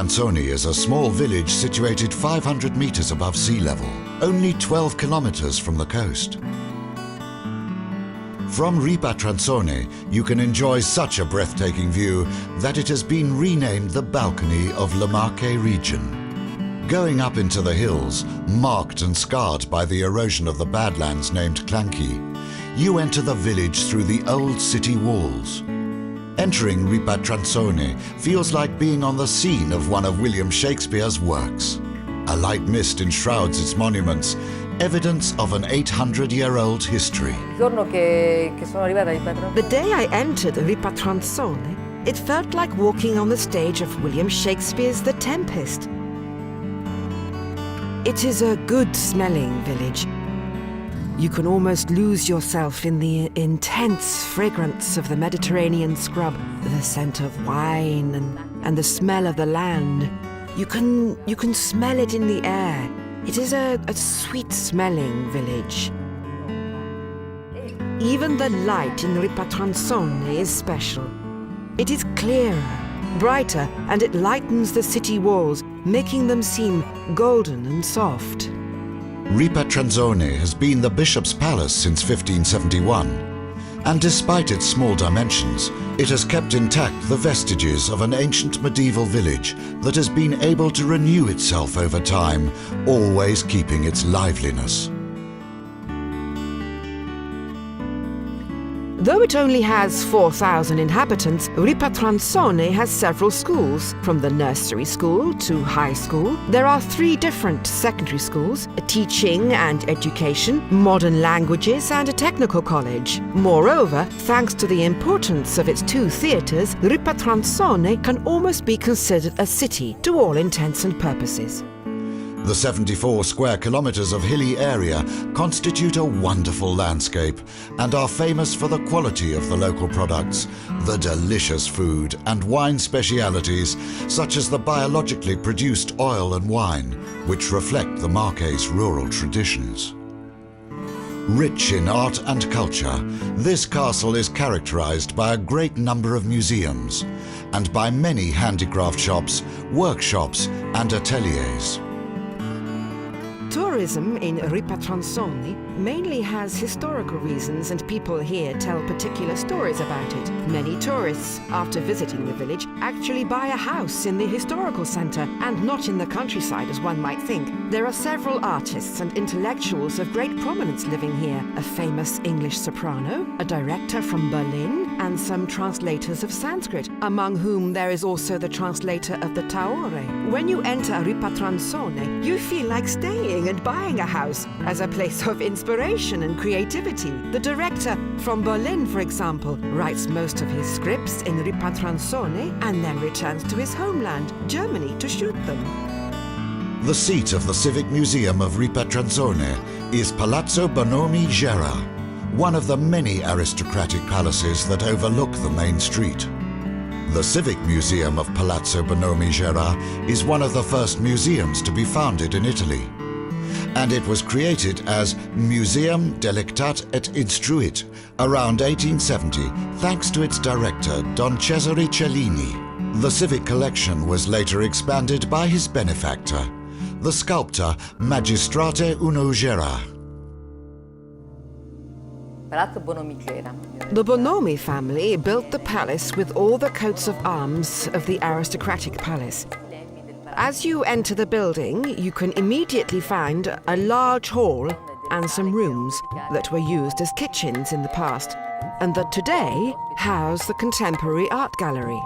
Ripatransone is a small village situated 500 meters above sea level, only 12 kilometers from the coast. From Ripatransone, you can enjoy such a breathtaking view that it has been renamed the balcony of the Marche region. Going up into the hills, marked and scarred by the erosion of the badlands named clanchi, you enter the village through the old city walls. Entering Ripatransone feels like being on the scene of one of William Shakespeare's works. A light mist enshrouds its monuments, evidence of an 800-year-old history. The day I entered Ripatransone, it felt like walking on the stage of William Shakespeare's The Tempest. It is a good-smelling village. You can almost lose yourself in the intense fragrance of the Mediterranean scrub, the scent of wine and the smell of the land. You can smell it in the air. It is a sweet-smelling village. Even the light in Ripatransone is special. It is clearer, brighter, and it lightens the city walls, making them seem golden and soft. Ripatransone has been the bishop's palace since 1571, and despite its small dimensions, it has kept intact the vestiges of an ancient medieval village that has been able to renew itself over time, always keeping its liveliness. Though it only has 4,000 inhabitants, Ripatransone has several schools. From the nursery school to high school, there are 3 different secondary schools, a teaching and education, modern languages, and a technical college. Moreover, thanks to the importance of its 2 theatres, Ripatransone can almost be considered a city to all intents and purposes. The 74 square kilometers of hilly area constitute a wonderful landscape and are famous for the quality of the local products, the delicious food and wine specialities such as the biologically produced oil and wine, which reflect the Marche's rural traditions. Rich in art and culture, this castle is characterized by a great number of museums and by many handicraft shops, workshops and ateliers. Tourism in Ripatransone mainly has historical reasons, and people here tell particular stories about it. Many tourists, after visiting the village, actually buy a house in the historical centre and not in the countryside as one might think. There are several artists and intellectuals of great prominence living here. A famous English soprano, a director from Berlin, and some translators of Sanskrit, among whom there is also the translator of the Taore. When you enter Ripatransone, you feel like staying and buying a house as a place of inspiration and creativity. The director from Berlin, for example, writes most of his scripts in Ripatransone and then returns to his homeland, Germany, to shoot them. The seat of the Civic Museum of Ripatransone is Palazzo Bonomi Gera, one of the many aristocratic palaces that overlook the main street. The Civic Museum of Palazzo Bonomi Gera is one of the first museums to be founded in Italy, and it was created as Museum Delectat et Instruit around 1870 thanks to its director Don Cesare Cellini. The Civic collection was later expanded by his benefactor, the sculptor Magistrate Uno Gera. The Bonomi family built the palace with all the coats of arms of the aristocratic palace. As you enter the building, you can immediately find a large hall and some rooms that were used as kitchens in the past, and that today house the contemporary art gallery.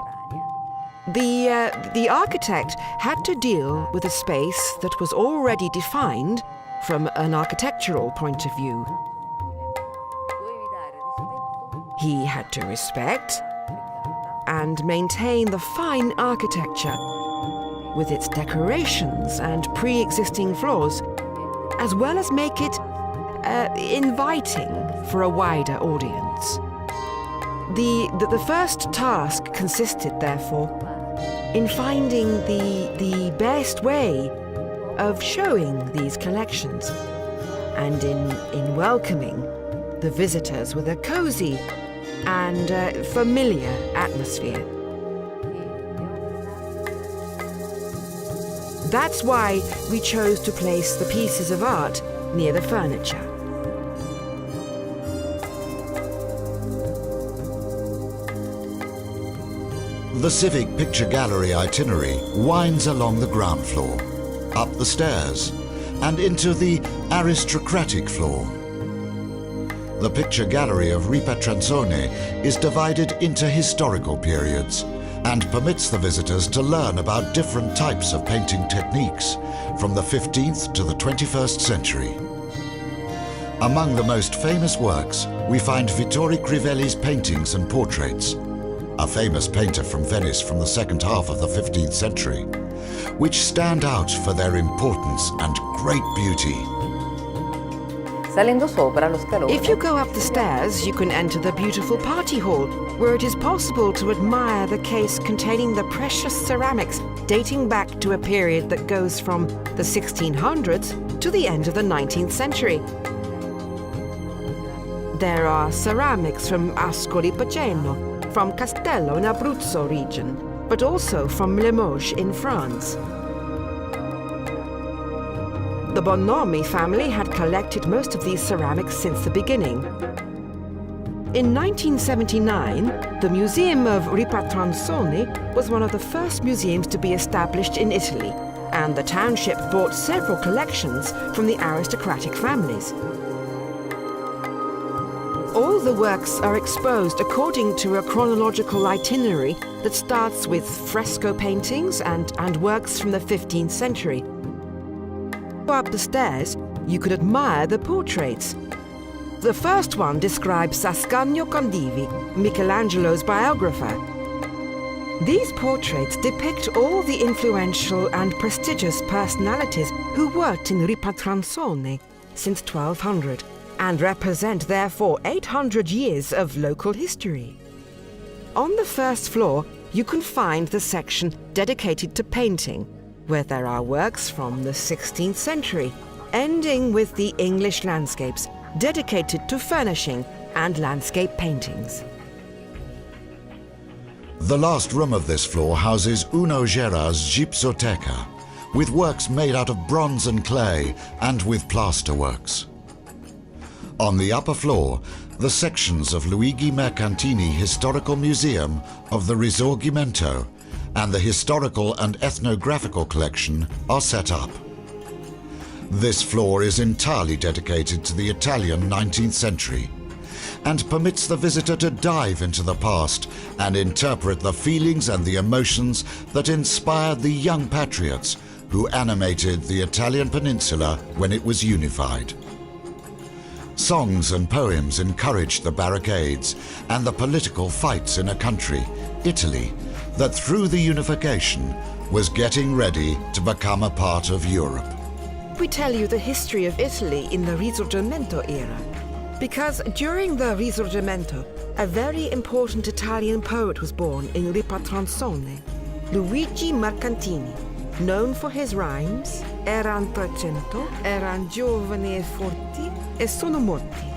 The architect had to deal with a space that was already defined from an architectural point of view. He had to respect and maintain the fine architecture with its decorations and pre-existing floors, as well as make it inviting for a wider audience. The first task consisted, therefore, in finding the best way of showing these collections and in welcoming the visitors with a cozy and familiar atmosphere. That's why we chose to place the pieces of art near the furniture. The Civic Picture Gallery itinerary winds along the ground floor, up the stairs, and into the aristocratic floor. The picture gallery of Ripatransone is divided into historical periods and permits the visitors to learn about different types of painting techniques from the 15th to the 21st century. Among the most famous works, we find Vittorio Crivelli's paintings and portraits, a famous painter from Venice from the second half of the 15th century, which stand out for their importance and great beauty. Salendo sopra lo scalone. If you go up the stairs, you can enter the beautiful party hall, where it is possible to admire the case containing the precious ceramics dating back to a period that goes from the 1600s to the end of the 19th century. There are ceramics from Ascoli Piceno, from Castello in Abruzzo region, but also from Limoges in France. The Bonomi family had collected most of these ceramics since the beginning. In 1979, the Museum of Ripatransone was one of the first museums to be established in Italy, and the township bought several collections from the aristocratic families. All the works are exposed according to a chronological itinerary that starts with fresco paintings and works from the 15th century. Up the stairs, you could admire the portraits. The first one describes Ascanio Condivi, Michelangelo's biographer. These portraits depict all the influential and prestigious personalities who worked in Ripatransone since 1200 and represent therefore 800 years of local history. On the first floor, you can find the section dedicated to painting, where there are works from the 16th century, ending with the English landscapes dedicated to furnishing and landscape paintings. The last room of this floor houses Uno Gera's Gypsoteca, with works made out of bronze and clay and with plaster works. On the upper floor, the sections of Luigi Mercantini Historical Museum of the Risorgimento and the Historical and Ethnographical Collection are set up. This floor is entirely dedicated to the Italian 19th century and permits the visitor to dive into the past and interpret the feelings and the emotions that inspired the young patriots who animated the Italian peninsula when it was unified. Songs and poems encouraged the barricades and the political fights in a country, Italy, that through the unification was getting ready to become a part of Europe. We tell you the history of Italy in the Risorgimento era, because during the Risorgimento, a very important Italian poet was born in Ripatransone, Luigi Mercantini, known for his rhymes, eran 300, eran giovani e forti, e sono morti.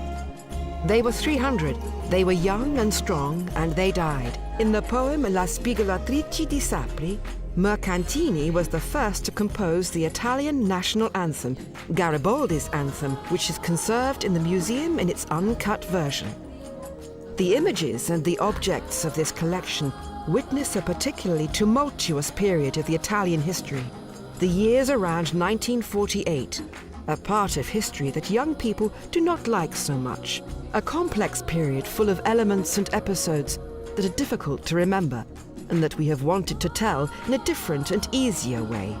They were 300, they were young and strong, and they died. In the poem La Spigolatrice di Sapri, Mercantini was the first to compose the Italian national anthem, Garibaldi's anthem, which is conserved in the museum in its uncut version. The images and the objects of this collection witness a particularly tumultuous period of the Italian history, the years around 1948, a part of history that young people do not like so much, a complex period full of elements and episodes that are difficult to remember, and that we have wanted to tell in a different and easier way.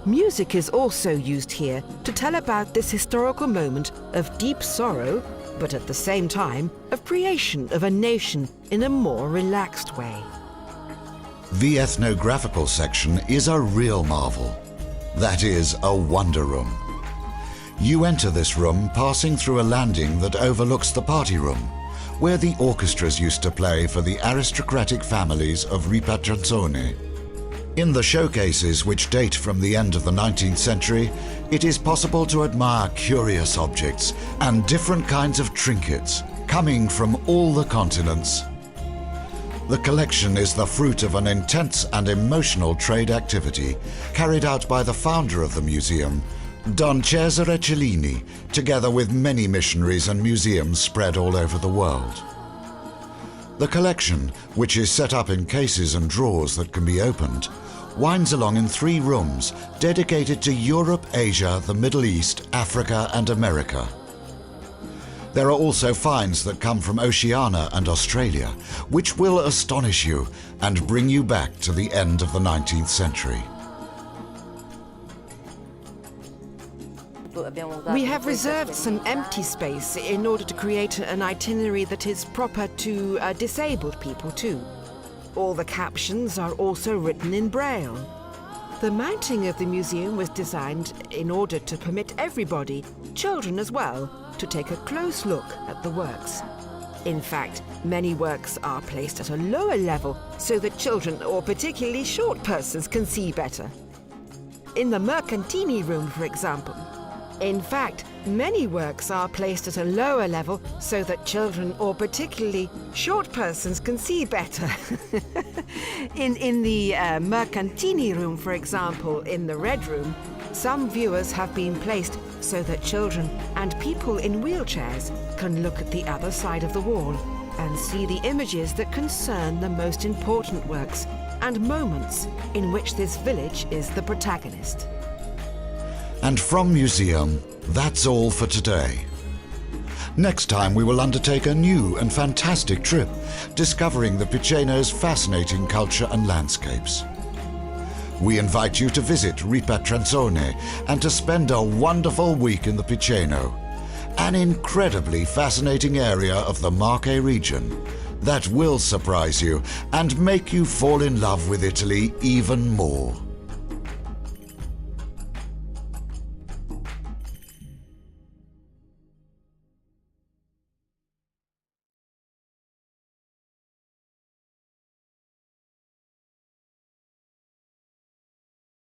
Music is also used here to tell about this historical moment of deep sorrow, but at the same time of creation of a nation in a more relaxed way. The ethnographical section is a real marvel. That is a wonder room. You enter this room passing through a landing that overlooks the party room, where the orchestras used to play for the aristocratic families of Ripatransone. In the showcases, which date from the end of the 19th century, it is possible to admire curious objects and different kinds of trinkets coming from all the continents. The collection is the fruit of an intense and emotional trade activity carried out by the founder of the museum, Don Cesare Cellini, together with many missionaries and museums spread all over the world. The collection, which is set up in cases and drawers that can be opened, winds along in 3 rooms dedicated to Europe, Asia, the Middle East, Africa and America. There are also finds that come from Oceania and Australia, which will astonish you and bring you back to the end of the 19th century. We have reserved some empty space in order to create an itinerary that is proper to disabled people too. All the captions are also written in Braille. The mounting of the museum was designed in order to permit everybody, children as well, to take a close look at the works. In fact, many works are placed at a lower level so that children or particularly short persons can see better. In the Mercantini room, for example. In fact, many works are placed at a lower level so that children or particularly short persons can see better. In the Mercantini room, for example, in the Red Room, some viewers have been placed so that children and people in wheelchairs can look at the other side of the wall and see the images that concern the most important works and moments in which this village is the protagonist. And from Museum, that's all for today. Next time we will undertake a new and fantastic trip, discovering the Piceno's fascinating culture and landscapes. We invite you to visit Ripatransone and to spend a wonderful week in the Piceno, an incredibly fascinating area of the Marche region that will surprise you and make you fall in love with Italy even more.